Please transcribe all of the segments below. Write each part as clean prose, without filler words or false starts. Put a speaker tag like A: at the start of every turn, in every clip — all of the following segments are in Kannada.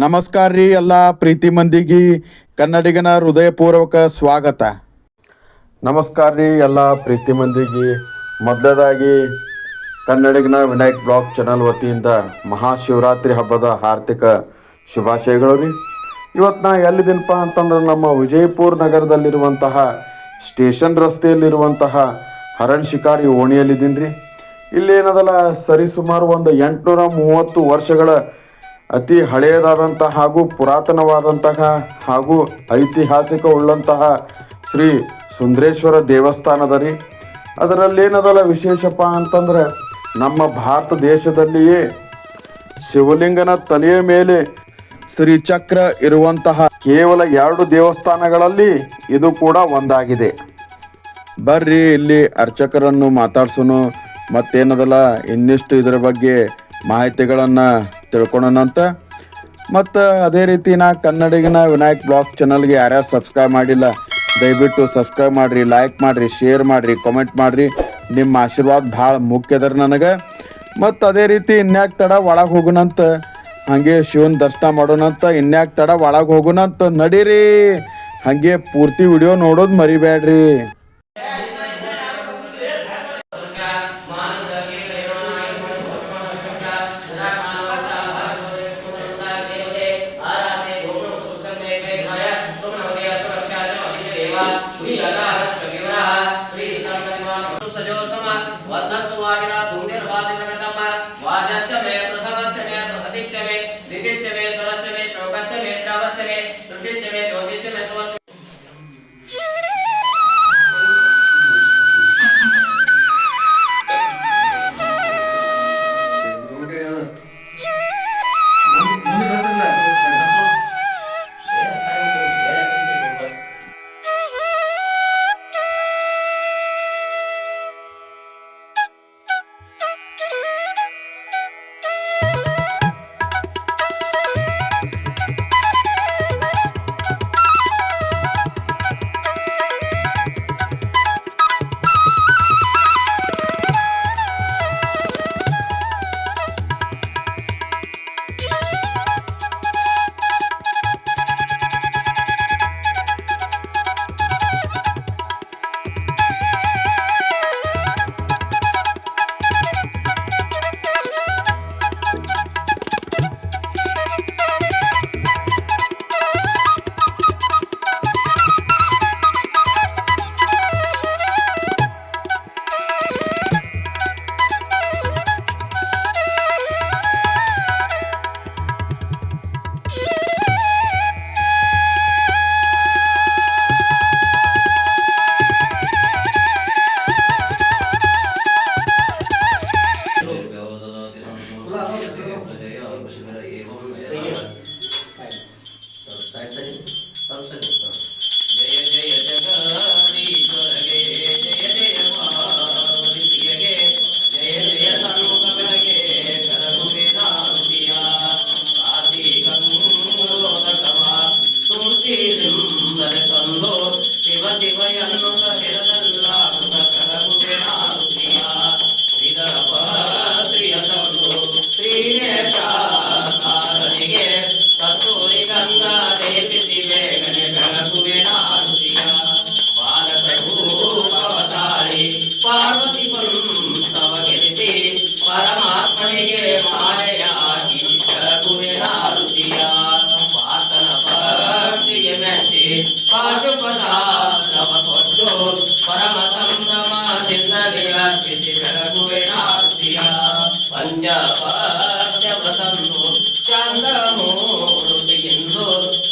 A: ನಮಸ್ಕಾರ ರೀ ಎಲ್ಲ ಪ್ರೀತಿ ಮಂದಿಗೆ ಕನ್ನಡಿಗನ ಹೃದಯಪೂರ್ವಕ ಸ್ವಾಗತ. ನಮಸ್ಕಾರ ರೀ ಎಲ್ಲ ಪ್ರೀತಿ ಮಂದಿಗೆ. ಮೊದಲದಾಗಿ ಕನ್ನಡಿಗನ ವಿನಾಯಕ್ ಬ್ಲಾಗ್ ಚಾನಲ್ ವತಿಯಿಂದ ಮಹಾಶಿವರಾತ್ರಿ ಹಬ್ಬದ ಹಾರ್ದಿಕ ಶುಭಾಶಯಗಳು ರೀ. ಇವತ್ತು ನಾ ಎಲ್ಲಿದ್ದೀನಪ್ಪ ಅಂತಂದ್ರೆ ನಮ್ಮ ವಿಜಯಪುರ ನಗರದಲ್ಲಿರುವಂತಹ ಸ್ಟೇಷನ್ ರಸ್ತೆಯಲ್ಲಿರುವಂತಹ ಹರಣ್ ಶಿಕಾರಿ ಓಣಿಯಲ್ಲಿದ್ದೀನಿ ರೀ. ಇಲ್ಲೇನದಲ್ಲ ಸರಿಸುಮಾರು ಒಂದು 830 ವರ್ಷಗಳ ಅತಿ ಹಳೆಯದಾದಂತಹ ಹಾಗೂ ಪುರಾತನವಾದಂತಹ ಹಾಗೂ ಐತಿಹಾಸಿಕ ಉಳ್ಳಂತಹ ಶ್ರೀ ಸುಂದರೇಶ್ವರ ದೇವಸ್ಥಾನದ ರೀ. ಅದರಲ್ಲೇನದಲ್ಲ ವಿಶೇಷಪ್ಪ ಅಂತಂದ್ರೆ ನಮ್ಮ ಭಾರತ ದೇಶದಲ್ಲಿಯೇ ಶಿವಲಿಂಗನ ತಲೆಯ ಮೇಲೆ ಶ್ರೀಚಕ್ರ ಇರುವಂತಹ ಕೇವಲ 2 ದೇವಸ್ಥಾನಗಳಲ್ಲಿ ಇದು ಕೂಡ ಒಂದಾಗಿದೆ. ಬರ್ರಿ ಇಲ್ಲಿ ಅರ್ಚಕರನ್ನು ಮಾತಾಡ್ಸೋನು ಮತ್ತೇನದಲ್ಲ ಇನ್ನಿಷ್ಟು ಇದರ ಬಗ್ಗೆ ಮಾಹಿತಿಗಳನ್ನು ತಿಳ್ಕೊಳೋಣಂತ. ಮತ್ತು ಅದೇ ರೀತಿ ನಾ ಕನ್ನಡಿಗನ ವಿನಾಯಕ್ ಬ್ಲಾಗ್ ಚಾನಲ್ಗೆ ಯಾರ್ಯಾರು ಸಬ್ಸ್ಕ್ರೈಬ್ ಮಾಡಿಲ್ಲ ದಯವಿಟ್ಟು ಸಬ್ಸ್ಕ್ರೈಬ್ ಮಾಡಿರಿ, ಲೈಕ್ ಮಾಡಿರಿ, ಶೇರ್ ಮಾಡಿರಿ, ಕಾಮೆಂಟ್ ಮಾಡಿರಿ. ನಿಮ್ಮ ಆಶೀರ್ವಾದ ಭಾಳ ಮುಖ್ಯದರ ನನಗೆ. ಮತ್ತು ಅದೇ ರೀತಿ ಇನ್ಯಾಕೆ ತಡ ಒಳಗೆ ಹೋಗೋಣಂತ, ಹಾಗೆ ಶಿವನ ದರ್ಶನ ಮಾಡೋಣಂತ. ಇನ್ಯಾಕೆ ತಡ ಒಳಗೆ ಹೋಗೋಣಂತ ನಡೀರಿ. ಹಾಗೆ ಪೂರ್ತಿ ವಿಡಿಯೋ ನೋಡೋದು ಮರಿಬೇಡ್ರಿ.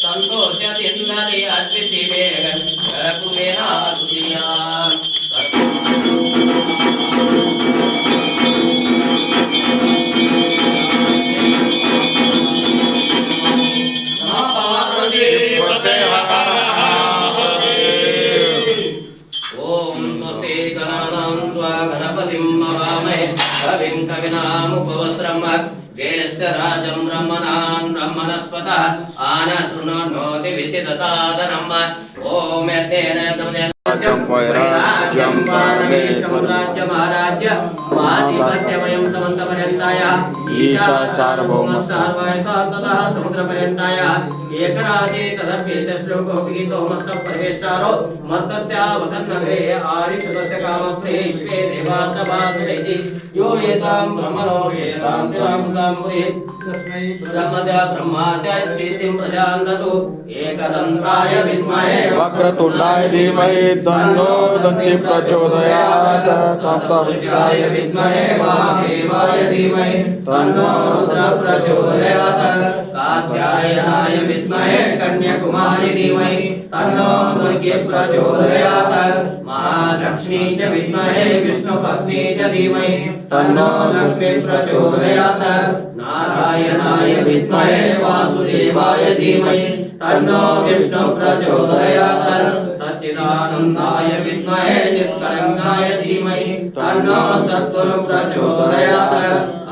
B: ಸಂತೋಷದಿಂದಲೇ ಅರ್ಪಿಸಿ ಬೇಗ ಬೆಳಗುವೆನಾರುತಿಯ ज्येष्ठराजं ब्रह्मणान् ब्रह्मणस्पतः आनशृणोति विचिदसादनम् ओम यत्तेन राज्यं महाराज्य आधिपत्यमयं समन्तपर्यन्ताय सर्वभूताय ईशा सार्वभौम सर्वाय सात्ततः समुद्रपर्यन्ताय एकराजे तदप्येष श्लोकोऽपि गीतो मर्तः परिवेष्टारो मर्तस्य वसन्नगरे आरिषदस्य कामप्रे विश्वे देवाः सभासुरैति यो एतां ब्रह्मणो वेदां तिरामृतां पुरीं तस्मै ब्रह्मजा ब्रह्मा च स्थितिं प्रजां ददतु एकदन्ताय विद्महे
A: वक्रतुण्डाय धीमहि तन्नो दन्ति प्रचोदयात्
B: तत्पुरुषाय विद्महे महादेवाय धीमहि तन्नो रुद्रः प्रचोदयात् कात्यायनाय विद्महे कन्याकुमारी धीमहि तन्नो दुर्गे प्रचोदयात् महालक्ष्मी च विद्महे विष्णुपत्नी च धीमहि तन्नो लक्ष्मी प्रचोदयात् नारायणाय विद्महे वासुदेवाय धीमहि तन्नो विष्णु प्रचोदयात् सच्चिदानन्दाय विद्महे निष्कलङ्काय धीमहि तन्नो सद्गुरु प्रचोदयात्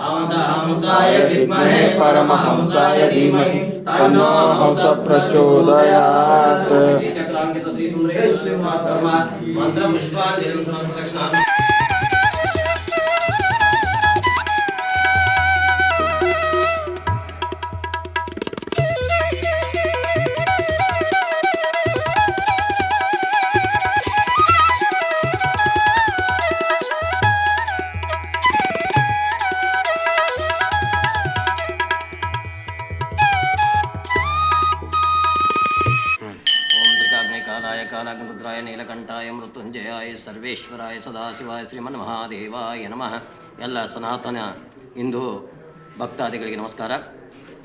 B: हंसाय विद्महे परमहंसाय धीमहि तन्नो हंस प्रचोदयात् चक्रांकित श्री सुंदरेश्वर महात्मा मंत्र पुष्पांजलि समर्पयामि कालाग्निरुद्राय नीलकंठाय मृत्युंजयाय सर्वेश्वराय सदाशिवाय ಶ್ರೀಮನ್ಮಹಾದೇವಾಯ ನಮಃ. ಎಲ್ಲ ಸನಾತನ ಹಿಂದೂ ಭಕ್ತಾದಿಗಳಿಗೆ ನಮಸ್ಕಾರ.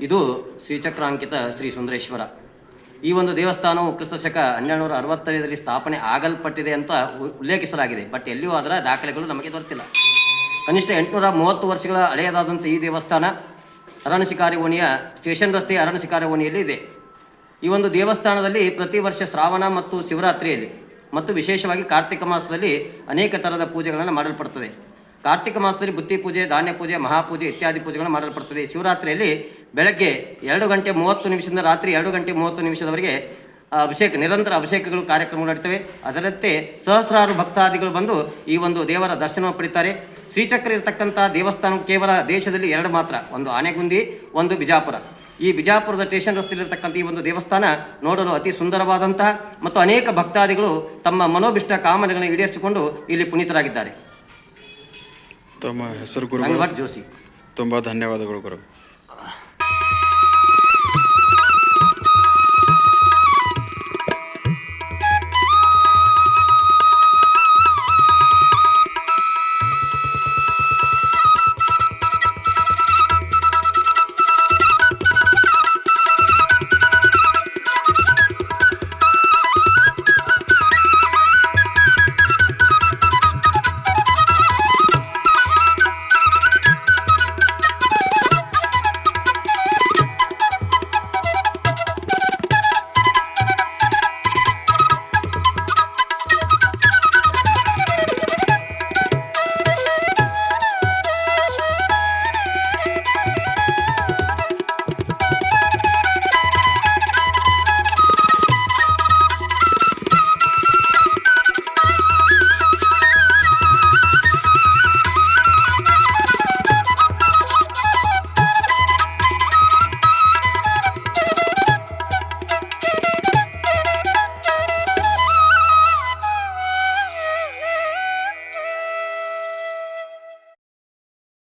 B: ಇದು ಶ್ರೀಚಕ್ರಾಂಕಿತ ಶ್ರೀ ಸುಂದರೇಶ್ವರ. ಈ ಒಂದು ದೇವಸ್ಥಾನವು ಕ್ರಿಸ್ತಶಕ 1265ರಲ್ಲಿ ಸ್ಥಾಪನೆ ಆಗಲ್ಪಟ್ಟಿದೆ ಅಂತ ಉಲ್ಲೇಖಿಸಲಾಗಿದೆ. ಬಟ್ ಎಲ್ಲಿಯೂ ಅದರ ದಾಖಲೆಗಳು ನಮಗೆ ದೊರೆತಿಲ್ಲ. ಕನಿಷ್ಠ 830 ವರ್ಷಗಳ ಹಳೆಯದಾದಂಥ ಈ ದೇವಸ್ಥಾನ ಅರಣ್ಯಶಿಕಾರಿ ಓಣಿಯ ಸ್ಟೇಷನ್ ರಸ್ತೆಯ ಅರಣ್ಯಶಿಕಾರಿ ಓಣಿಯಲ್ಲಿ ಇದೆ. ಈ ಒಂದು ದೇವಸ್ಥಾನದಲ್ಲಿ ಪ್ರತಿ ವರ್ಷ ಶ್ರಾವಣ ಮತ್ತು ಶಿವರಾತ್ರಿಯಲ್ಲಿ ಮತ್ತು ವಿಶೇಷವಾಗಿ ಕಾರ್ತಿಕ ಮಾಸದಲ್ಲಿ ಅನೇಕ ಥರದ ಪೂಜೆಗಳನ್ನು ಮಾಡಲ್ಪಡ್ತದೆ. ಕಾರ್ತಿಕ ಮಾಸದಲ್ಲಿ ಬುತ್ತಿ ಪೂಜೆ, ಧಾನ್ಯ ಪೂಜೆ, ಮಹಾಪೂಜೆ ಇತ್ಯಾದಿ ಪೂಜೆಗಳನ್ನು ಮಾಡಲ್ಪಡ್ತದೆ. ಶಿವರಾತ್ರಿಯಲ್ಲಿ ಬೆಳಗ್ಗೆ 2:30 ರಾತ್ರಿ 2:30 ಅಭಿಷೇಕ, ನಿರಂತರ ಅಭಿಷೇಕಗಳು ಕಾರ್ಯಕ್ರಮಗಳು ನಡೀತವೆ. ಅದರಂತೆ ಸಹಸ್ರಾರು ಭಕ್ತಾದಿಗಳು ಬಂದು ಈ ಒಂದು ದೇವರ ದರ್ಶನ ಪಡಿತಾರೆ. ಶ್ರೀಚಕ್ರ ಇರತಕ್ಕಂಥ ದೇವಸ್ಥಾನ ಕೇವಲ ದೇಶದಲ್ಲಿ 2 ಮಾತ್ರ, ಒಂದು ಆನೆಗುಂದಿ, ಒಂದು ಬಿಜಾಪುರ. ಈ ಬಿಜಾಪುರದ ಸ್ಟೇಷನ್ ರಸ್ತೆಯಲ್ಲಿರ್ತಕ್ಕಂಥ ಈ ಒಂದು ದೇವಸ್ಥಾನ ನೋಡಲು ಅತಿ ಸುಂದರವಾದಂತಹ ಮತ್ತು ಅನೇಕ ಭಕ್ತಾದಿಗಳು ತಮ್ಮ ಮನೋಭಿಷ್ಟ ಕಾಮನೆಗಳನ್ನು ಈಡೇರಿಸಿಕೊಂಡು ಇಲ್ಲಿ ಪುನೀತರಾಗಿದ್ದಾರೆ.
A: ತಮ್ಮ ಹೆಸರು ಗುರು
B: ರಂಗಭಟ್ ಜೋಶಿ.
A: ತುಂಬ ಧನ್ಯವಾದಗಳು ಗುರು.